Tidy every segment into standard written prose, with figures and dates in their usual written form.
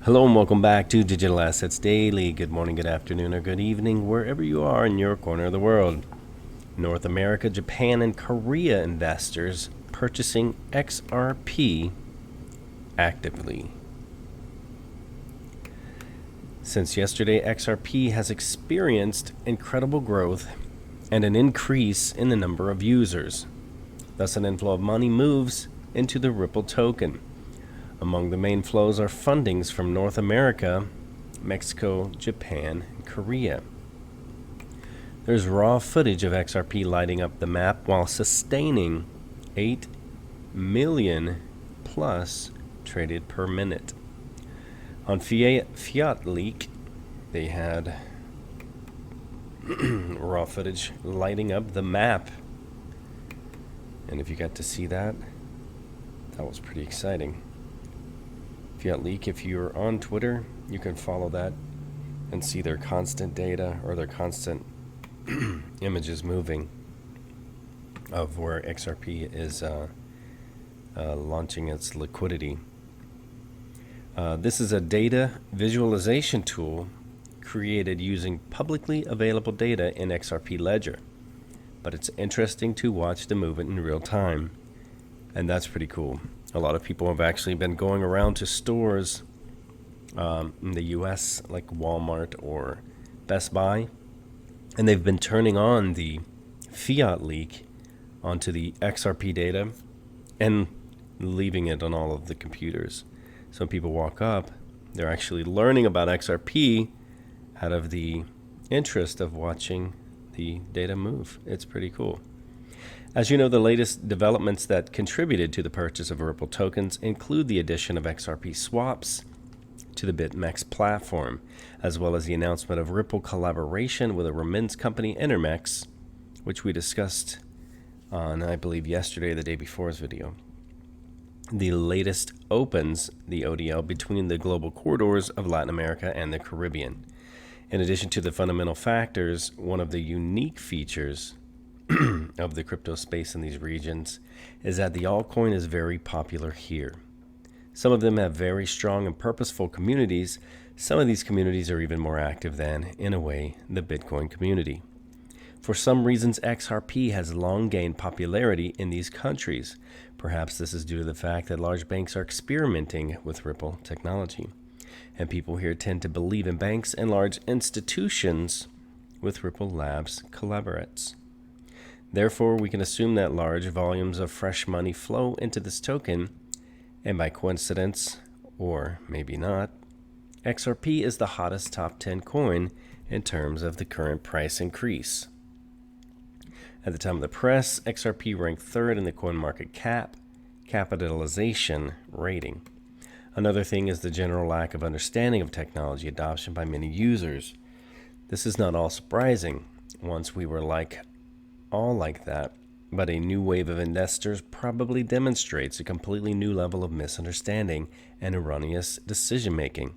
Hello and welcome back to Digital Assets Daily. Good morning, good afternoon, or good evening, wherever you are in your corner of the world. North America, Japan, and Korea investors purchasing XRP actively. Since yesterday, XRP has experienced incredible growth and an increase in the number of users. Thus, an inflow of money moves into the Ripple token. Among the main flows are fundings from North America, Mexico, Japan, and Korea. There's raw footage of XRP lighting up the map while sustaining 8 million plus traded per minute. On Fiat Leak, they had raw footage lighting up the map. And if you got to see that, that was pretty exciting. Fiat Leak, if you're on Twitter, you can follow that and see their constant data or their constant images moving of where XRP is launching its liquidity. This is a data visualization tool created using publicly available data in XRP Ledger, but it's interesting to watch the movement in real time, and that's pretty cool. A lot of people have actually been going around to stores in the US like Walmart or Best Buy, and they've been turning on the Fiat Leak onto the XRP data and leaving it on all of the computers. So when people walk up, they're actually learning about XRP out of the interest of watching the data move. It's pretty cool. As you know, the latest developments that contributed to the purchase of Ripple tokens include the addition of XRP swaps to the BitMEX platform, as well as the announcement of Ripple collaboration with a remittance company, N.America, which we discussed on, I believe, yesterday or the day before's video. The latest opens the ODL between the global corridors of Latin America and the Caribbean. In addition to the fundamental factors, one of the unique features of the crypto space in these regions is that the altcoin is very popular here. Some of them have very strong and purposeful communities. Some of these communities are even more active than, in a way, the Bitcoin community. For some reasons, XRP has long gained popularity in these countries. Perhaps this is due to the fact that large banks are experimenting with Ripple technology, and people here tend to believe in banks and large institutions with Ripple Labs collaborates. Therefore, we can assume that large volumes of fresh money flow into this token, and by coincidence, or maybe not, XRP is the hottest top 10 coin in terms of the current price increase. At the time of the press, XRP ranked third in the CoinMarketCap capitalization rating. Another thing is the general lack of understanding of technology adoption by many users. This is not all surprising. Once we were all like that, but a new wave of investors probably demonstrates a completely new level of misunderstanding and erroneous decision making.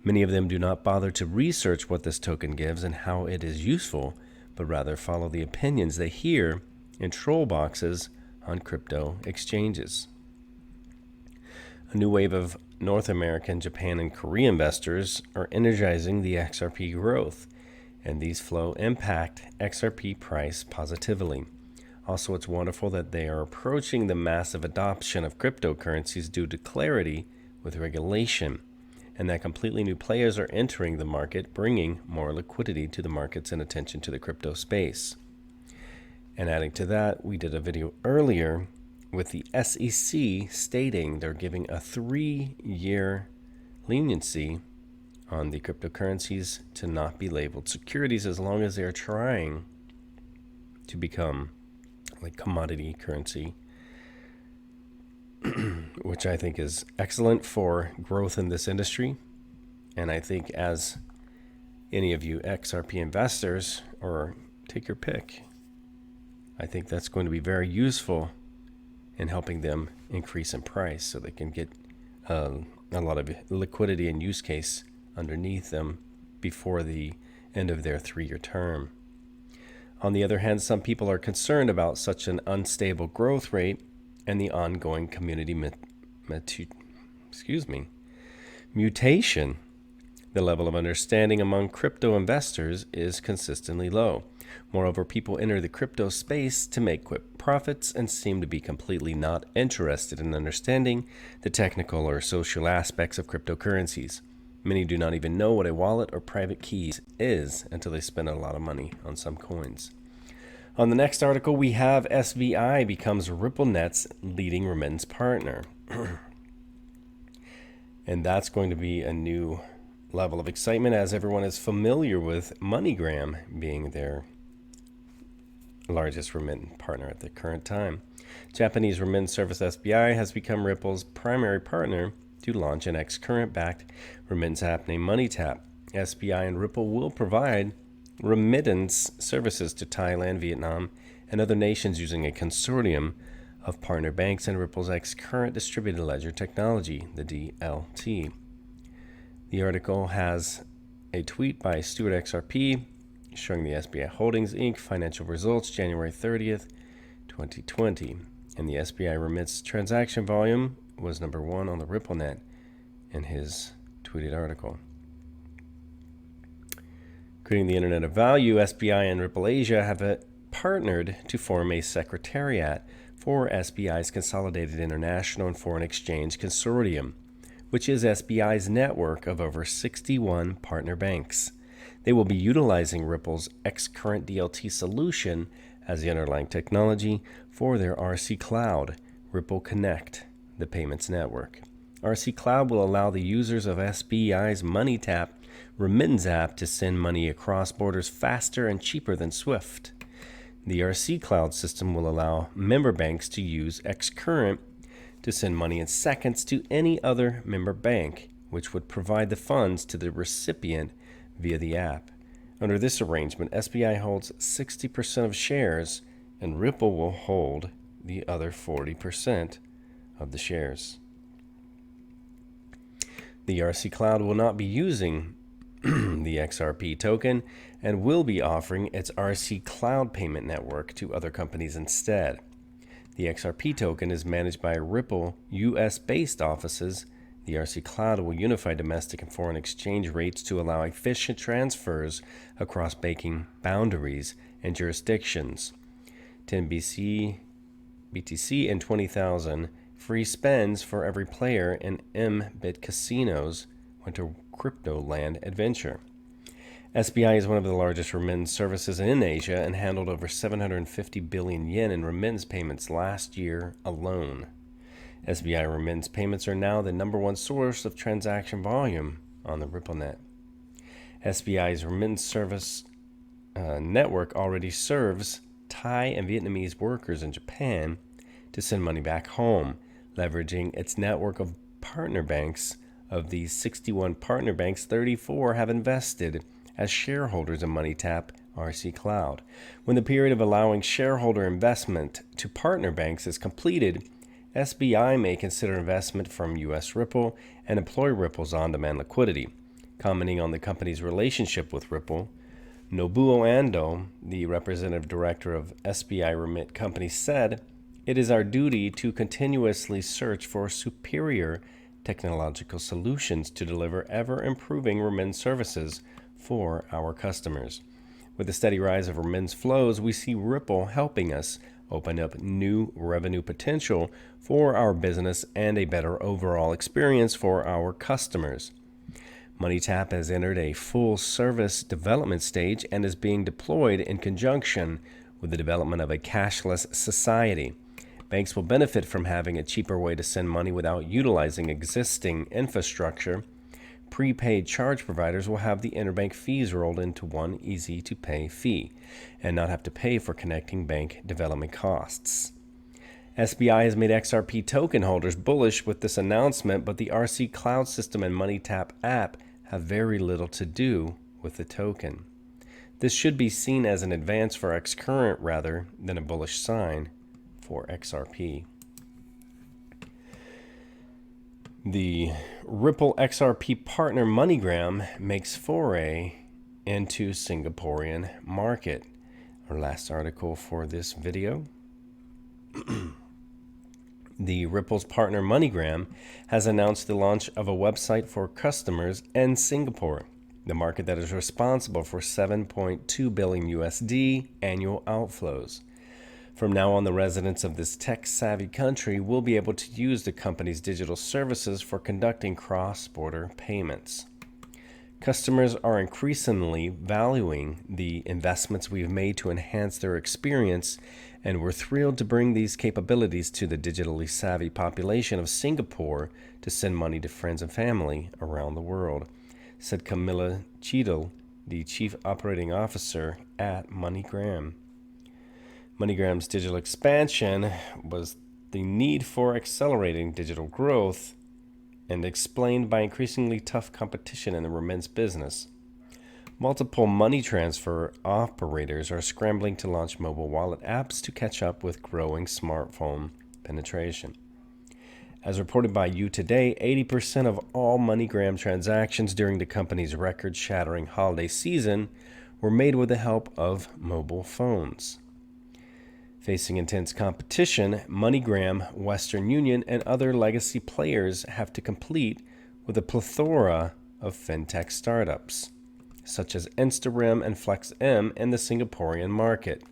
Many of them do not bother to research what this token gives and how it is useful, but rather follow the opinions they hear in troll boxes on crypto exchanges. A new wave of North American, Japan, and Korea investors are energizing the XRP growth, and these flow impact XRP price positively. Also, it's wonderful that they are approaching the massive adoption of cryptocurrencies due to clarity with regulation, and that completely new players are entering the market, bringing more liquidity to the markets and attention to the crypto space. And adding to that, we did a video earlier with the SEC stating they're giving a 3-year leniency on the cryptocurrencies to not be labeled securities as long as they're trying to become like commodity currency, which I think is excellent for growth in this industry. And I think as any of you XRP investors, or take your pick, I think that's going to be very useful in helping them increase in price so they can get a lot of liquidity and use case underneath them before the end of their 3-year term. On the other hand, some people are concerned about such an unstable growth rate and the ongoing community Mutation. The level of understanding among crypto investors is consistently low. Moreover, people enter the crypto space to make quick profits and seem to be completely not interested in understanding the technical or social aspects of cryptocurrencies. Many do not even know what a wallet or private keys is until they spend a lot of money on some coins. On the next article, we have SBI becomes RippleNet's leading remittance partner. And that's going to be a new level of excitement as everyone is familiar with MoneyGram being their largest remittance partner at the current time. Japanese remittance service SBI has become Ripple's primary partner to launch an ex-current-backed remittance app named MoneyTap. SBI and Ripple will provide remittance services to Thailand, Vietnam, and other nations using a consortium of partner banks and Ripple's ex-current distributed ledger technology, the DLT. The article has a tweet by Stewart XRP showing the SBI Holdings Inc. financial results January 30th, 2020. And the SBI remittance transaction volume was number 1 on the RippleNet in his tweeted article. Creating the Internet of Value, SBI and Ripple Asia have partnered to form a secretariat for SBI's Consolidated International and Foreign Exchange Consortium, which is SBI's network of over 61 partner banks. They will be utilizing Ripple's ex-current DLT solution as the underlying technology for their RC Cloud, Ripple Connect, the payments network. RC Cloud will allow the users of SBI's MoneyTap remittance app to send money across borders faster and cheaper than SWIFT. The RC Cloud system will allow member banks to use ex-current to send money in seconds to any other member bank, which would provide the funds to the recipient via the app. Under this arrangement, SBI holds 60% of shares and Ripple will hold the other 40% of the shares. The RC Cloud will not be using the XRP token and will be offering its RC Cloud payment network to other companies instead. The XRP token is managed by Ripple US-based offices. The RC Cloud will unify domestic and foreign exchange rates to allow efficient transfers across banking boundaries and jurisdictions. 10 BTC and 20,000 free spends for every player in M-Bit casinos went to Crypto Land Adventure. SBI is one of the largest remittance services in Asia and handled over 750 billion yen in remittance payments last year alone. SBI remittance payments are now the number 1 source of transaction volume on the RippleNet. SBI's remittance service network already serves Thai and Vietnamese workers in Japan to send money back home, leveraging its network of partner banks. Of these 61 partner banks, 34 have invested as shareholders in MoneyTap RC Cloud. When the period of allowing shareholder investment to partner banks is completed, SBI may consider investment from US Ripple and employ Ripple's on-demand liquidity. Commenting on the company's relationship with Ripple, Nobuo Ando, the representative director of SBI Remit Company, said, "It is our duty to continuously search for superior technological solutions to deliver ever-improving remittance services for our customers. With the steady rise of remittance flows, we see Ripple helping us open up new revenue potential for our business and a better overall experience for our customers." MoneyTap has entered a full-service development stage and is being deployed in conjunction with the development of a cashless society. Banks will benefit from having a cheaper way to send money without utilizing existing infrastructure. Prepaid charge providers will have the interbank fees rolled into one easy-to-pay fee and not have to pay for connecting bank development costs. SBI has made XRP token holders bullish with this announcement, but the RC Cloud system and MoneyTap app have very little to do with the token. This should be seen as an advance for X-Current rather than a bullish sign for XRP. The Ripple XRP partner MoneyGram makes foray into Singaporean market. Our last article for this video. The Ripple's partner MoneyGram has announced the launch of a website for customers in Singapore, the market that is responsible for 7.2 billion USD annual outflows. From now on, the residents of this tech-savvy country will be able to use the company's digital services for conducting cross-border payments. Customers are increasingly valuing the investments we've made to enhance their experience, and we're thrilled to bring these capabilities to the digitally savvy population of Singapore to send money to friends and family around the world, said Camilla Cheadle, the Chief Operating Officer at MoneyGram. MoneyGram's digital expansion was the need for accelerating digital growth and explained by increasingly tough competition in the remittance business. Multiple money transfer operators are scrambling to launch mobile wallet apps to catch up with growing smartphone penetration. As reported by You Today, 80% of all MoneyGram transactions during the company's record-shattering holiday season were made with the help of mobile phones. Facing intense competition, MoneyGram, Western Union, and other legacy players have to compete with a plethora of fintech startups, such as InstaRim and FlexM in the Singaporean market.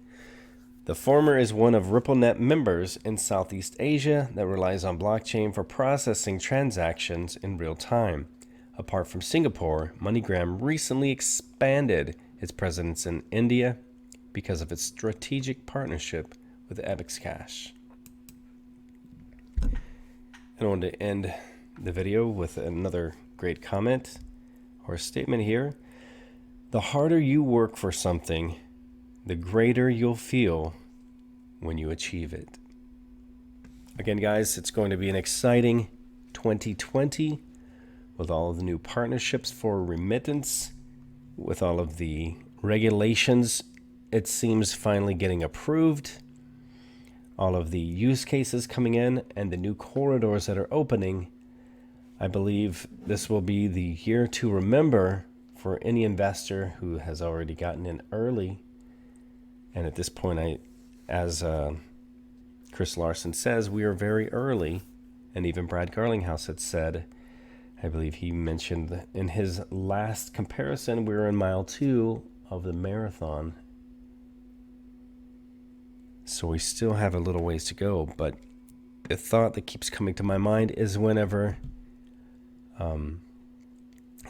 The former is one of RippleNet members in Southeast Asia that relies on blockchain for processing transactions in real time. Apart from Singapore, MoneyGram recently expanded its presence in India because of its strategic partnership with EbixCash. I want to end the video with another great comment or statement here. The harder you work for something, the greater you'll feel when you achieve it. Again, guys, it's going to be an exciting 2020 with all of the new partnerships for remittance, with all of the regulations, it seems, finally getting approved, all of the use cases coming in, and the new corridors that are opening. I believe this will be the year to remember for any investor who has already gotten in early. And at this point, as Chris Larson says, we are very early. And even Brad Garlinghouse had said, I believe he mentioned in his last comparison, we were in mile 2 of the marathon. So we still have a little ways to go, but the thought that keeps coming to my mind is whenever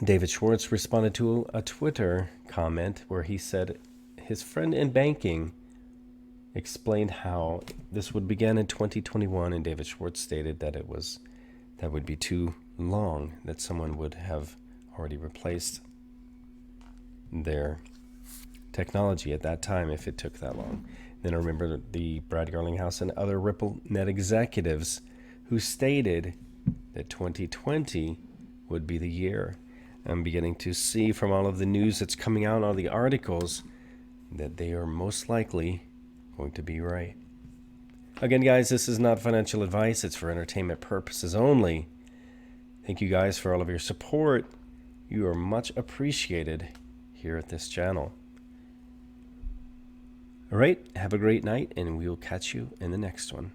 David Schwartz responded to a Twitter comment where he said his friend in banking explained how this would begin in 2021, and David Schwartz stated that that would be too long, that someone would have already replaced their technology at that time if it took that long. Then I remember the Brad Garlinghouse and other RippleNet executives who stated that 2020 would be the year. I'm beginning to see from all of the news that's coming out, all the articles, that they are most likely going to be right. Again, guys, this is not financial advice. It's for entertainment purposes only. Thank you guys for all of your support. You are much appreciated here at this channel. All right, have a great night, and we will catch you in the next one.